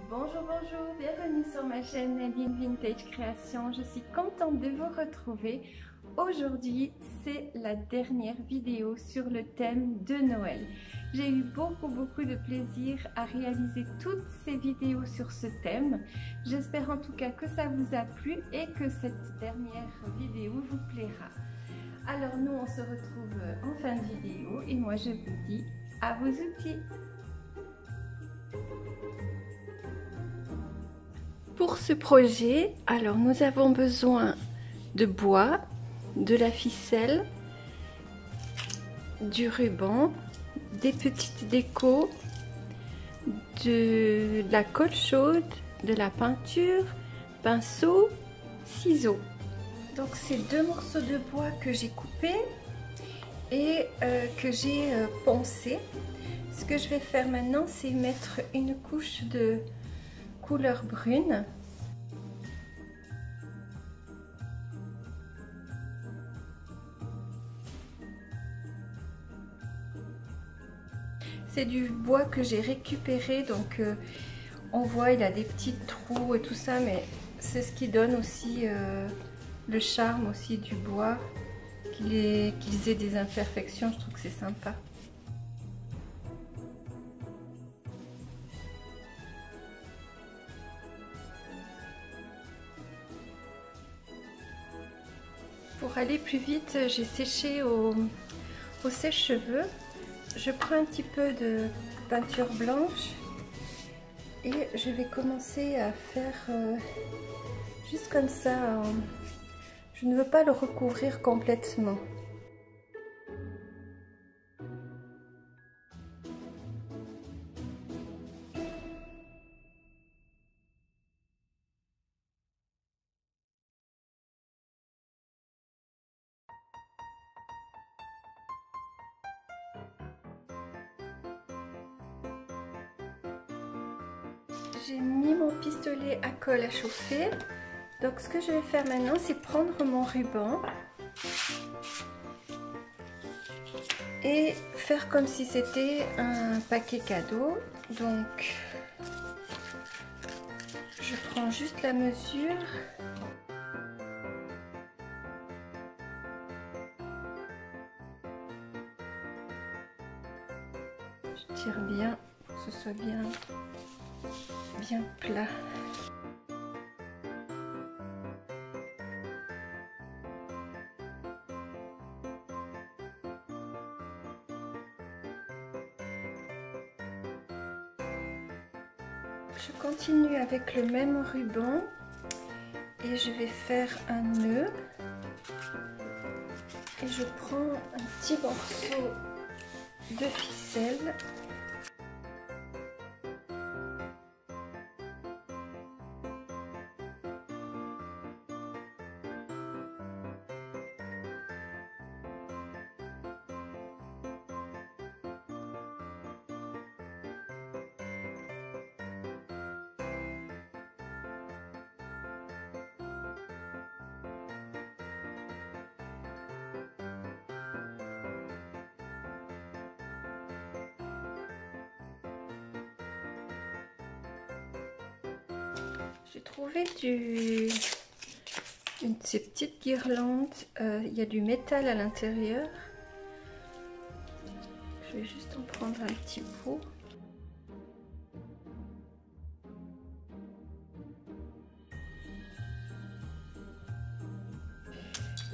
Bonjour, bonjour, bienvenue sur ma chaîne Nadine Vintage Création. Je suis contente de vous retrouver. Aujourd'hui, c'est la dernière vidéo sur le thème de Noël. J'ai eu beaucoup de plaisir à réaliser toutes ces vidéos sur ce thème. J'espère en tout cas que ça vous a plu et que cette dernière vidéo vous plaira. Alors nous, on se retrouve en fin de vidéo et moi je vous dis à vos outils. Pour ce projet, alors nous avons besoin de bois, de la ficelle, du ruban, des petites décos, de la colle chaude, de la peinture, pinceau, ciseaux. Donc c'est deux morceaux de bois que j'ai coupés et que j'ai poncé. Ce que je vais faire maintenant, c'est mettre une couche de couleur brune. C'est du bois que j'ai récupéré, donc on voit il a des petits trous et tout ça, mais c'est ce qui donne aussi le charme aussi du bois, qu'ils aient des imperfections. Je trouve que c'est sympa. Pour aller plus vite, j'ai séché au sèche-cheveux. Je prends un petit peu de peinture blanche et je vais commencer à faire juste comme ça. Je ne veux pas le recouvrir complètement. J'ai mis mon pistolet à colle à chauffer. Donc ce que je vais faire maintenant, c'est prendre mon ruban et faire comme si c'était un paquet cadeau. Donc je prends juste la mesure. Je tire bien pour que ce soit bien plat. Je continue avec le même ruban et je vais faire un nœud et je prends un petit morceau de ficelle. J'ai trouvé une de ces petites guirlandes. Il y a du métal à l'intérieur. Je vais juste en prendre un petit bout.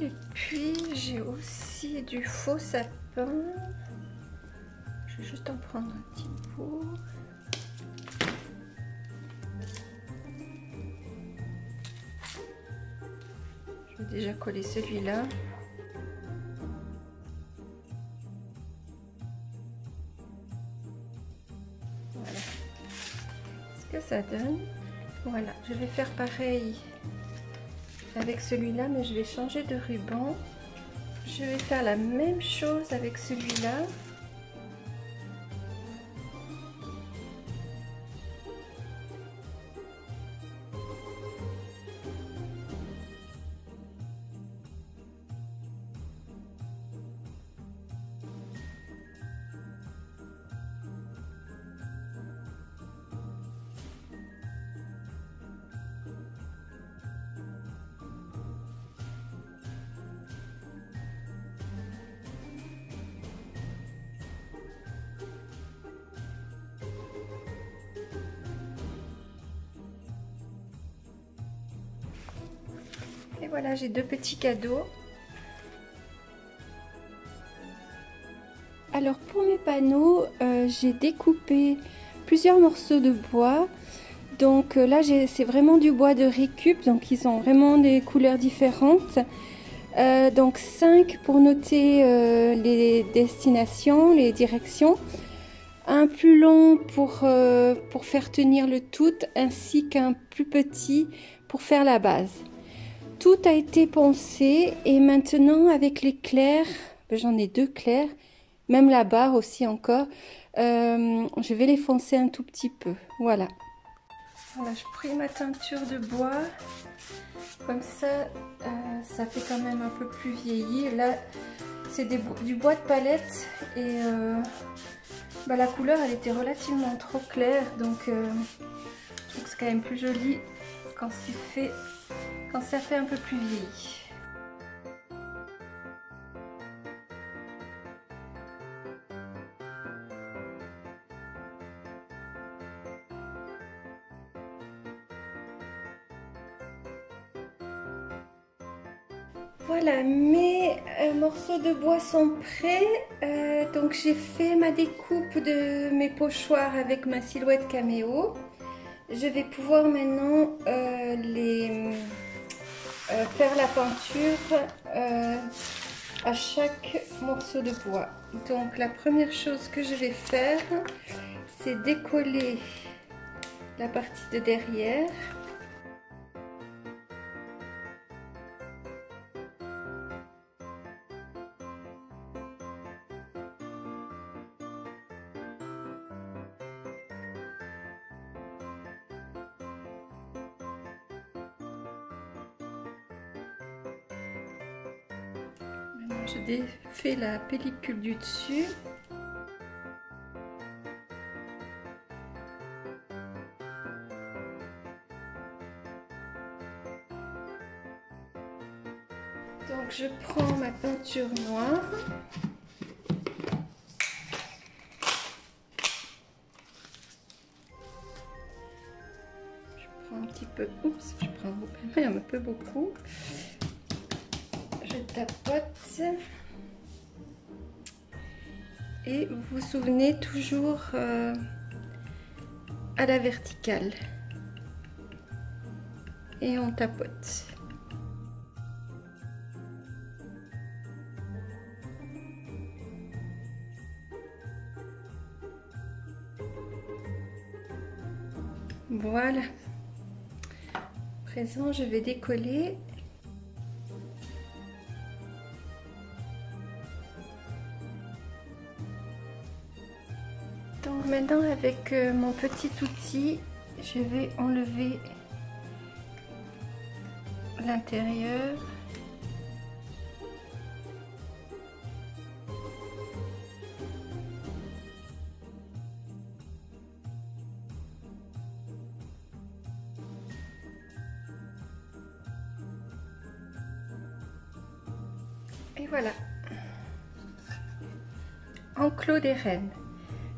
Et puis j'ai aussi du faux sapin. Je vais juste en prendre un petit bout. Je vais déjà coller celui-là. Voilà ce que ça donne. Voilà, je vais faire pareil avec celui-là, mais je vais changer de ruban. Je vais faire la même chose avec celui-là. voilà, j'ai 2 petits cadeaux. Alors pour mes panneaux, j'ai découpé plusieurs morceaux de bois. Donc là, c'est vraiment du bois de récup, donc ils ont vraiment des couleurs différentes. Donc 5 pour noter les destinations, les directions. Un plus long pour faire tenir le tout, ainsi qu'un plus petit pour faire la base. Tout a été poncé et maintenant avec les clairs, j'en ai 2 clairs, même la barre aussi encore, je vais les foncer un tout petit peu. Voilà. Voilà, je pris ma teinture de bois, comme ça, ça fait quand même un peu plus vieilli. Là, c'est du bois de palette et la couleur, elle était relativement trop claire, donc je trouve que c'est quand même plus joli quand ça fait un peu plus vieilli. Voilà, mes morceaux de bois sont prêts. Donc j'ai fait ma découpe de mes pochoirs avec ma silhouette caméo. Je vais pouvoir maintenant faire la peinture à chaque morceau de bois. Donc la première chose que je vais faire, c'est décoller la partie de derrière. Je défais la pellicule du dessus. Donc je prends ma peinture noire. Je prends un petit peu, oups, je prends un peu beaucoup. Je tapote. Et vous vous souvenez toujours à la verticale. Et on tapote. Voilà. À présent, je vais décoller. Donc maintenant, avec mon petit outil, je vais enlever l'intérieur. Et voilà, enclos des rennes.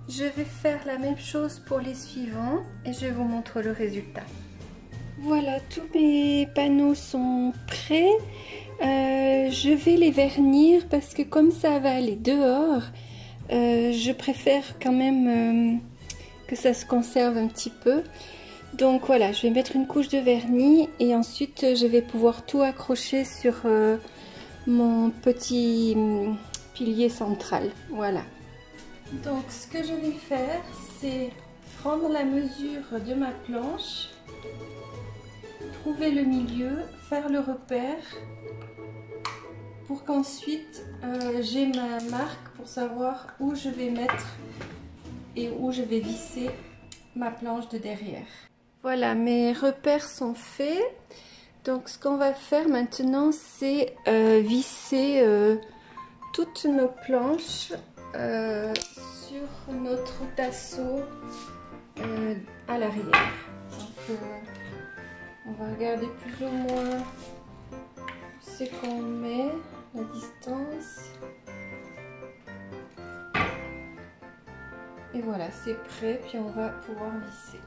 Je vais faire la même chose pour les suivants et je vous montre le résultat. Voilà, tous mes panneaux sont prêts. Je vais les vernir parce que comme ça va aller dehors, je préfère quand même que ça se conserve un petit peu. Donc voilà, je vais mettre une couche de vernis et ensuite je vais pouvoir tout accrocher sur mon petit pilier central. Voilà. Donc ce que je vais faire, c'est prendre la mesure de ma planche, trouver le milieu, faire le repère pour qu'ensuite j'ai ma marque pour savoir où je vais mettre et où je vais visser ma planche de derrière. Voilà, mes repères sont faits. Donc ce qu'on va faire maintenant, c'est visser toutes nos planches sur notre tasseau à l'arrière. Donc on va regarder plus ou moins où c'est qu'on met la distance. Et voilà, c'est prêt, puis on va pouvoir visser.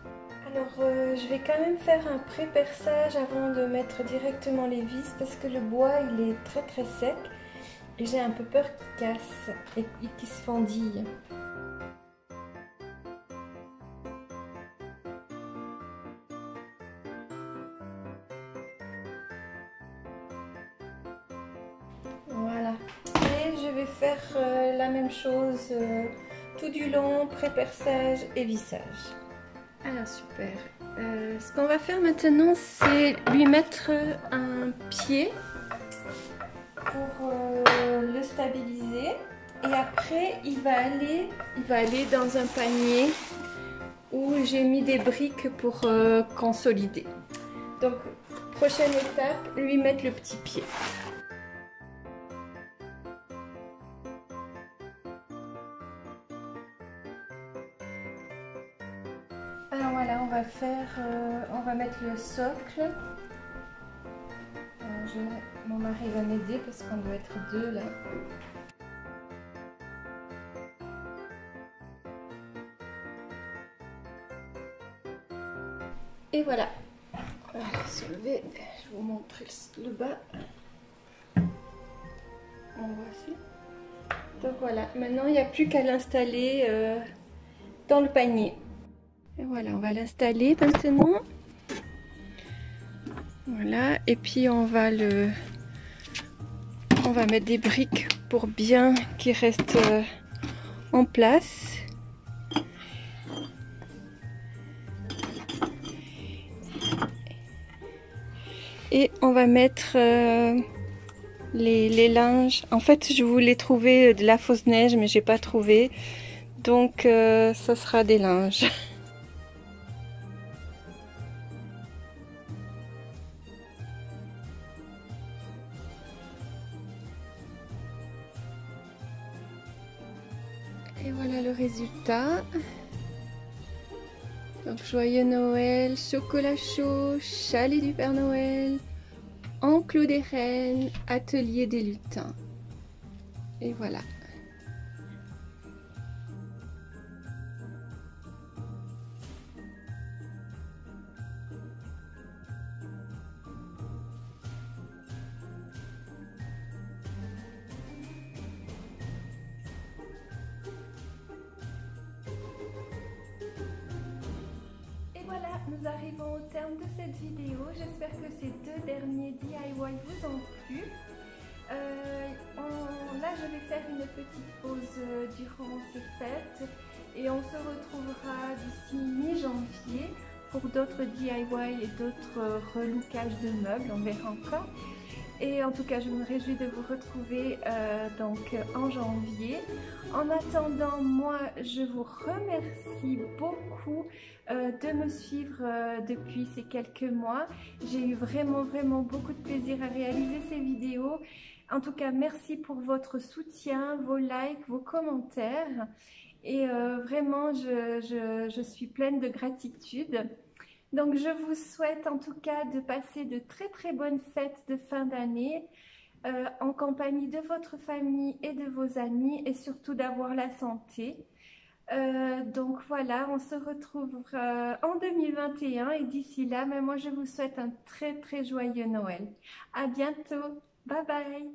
Alors, je vais quand même faire un pré-perçage avant de mettre directement les vis parce que le bois, il est très très sec et j'ai un peu peur qu'il casse et qu'il se fendille. Voilà. Et je vais faire la même chose tout du long, pré-perçage et vissage. Alors super. Ce qu'on va faire maintenant, c'est lui mettre un pied pour le stabiliser. Et après, il va aller dans un panier où j'ai mis des briques pour consolider. Donc, prochaine étape, lui mettre le petit pied. Alors voilà, on va mettre le socle. Mon mari va m'aider parce qu'on doit être deux là. Et voilà. Allez, soulever. Je vais vous montrer le bas. Voici. Donc voilà, maintenant il n'y a plus qu'à l'installer dans le panier. Et voilà, on va l'installer maintenant. Voilà, et puis on va mettre des briques pour bien qu'il reste en place. Et on va mettre les linges. En fait, je voulais trouver de la fausse neige, mais j'ai pas trouvé. Donc, ça sera des linges. Et voilà le résultat. Donc joyeux Noël, chocolat chaud, chalet du Père Noël, enclos des reines, atelier des lutins. Et voilà. Nous arrivons au terme de cette vidéo. J'espère que ces deux derniers DIY vous ont plu. Là, je vais faire une petite pause durant ces fêtes et on se retrouvera d'ici mi-janvier pour d'autres DIY et d'autres relookages de meubles. On verra encore. Et en tout cas, je me réjouis de vous retrouver donc en janvier. En attendant, moi, je vous remercie beaucoup de me suivre depuis ces quelques mois. J'ai eu vraiment beaucoup de plaisir à réaliser ces vidéos. En tout cas, merci pour votre soutien, vos likes, vos commentaires. Et vraiment, je suis pleine de gratitude. Donc je vous souhaite en tout cas de passer de très bonnes fêtes de fin d'année en compagnie de votre famille et de vos amis et surtout d'avoir la santé. Donc voilà, on se retrouve en 2021 et d'ici là, moi je vous souhaite un très joyeux Noël. À bientôt, bye bye.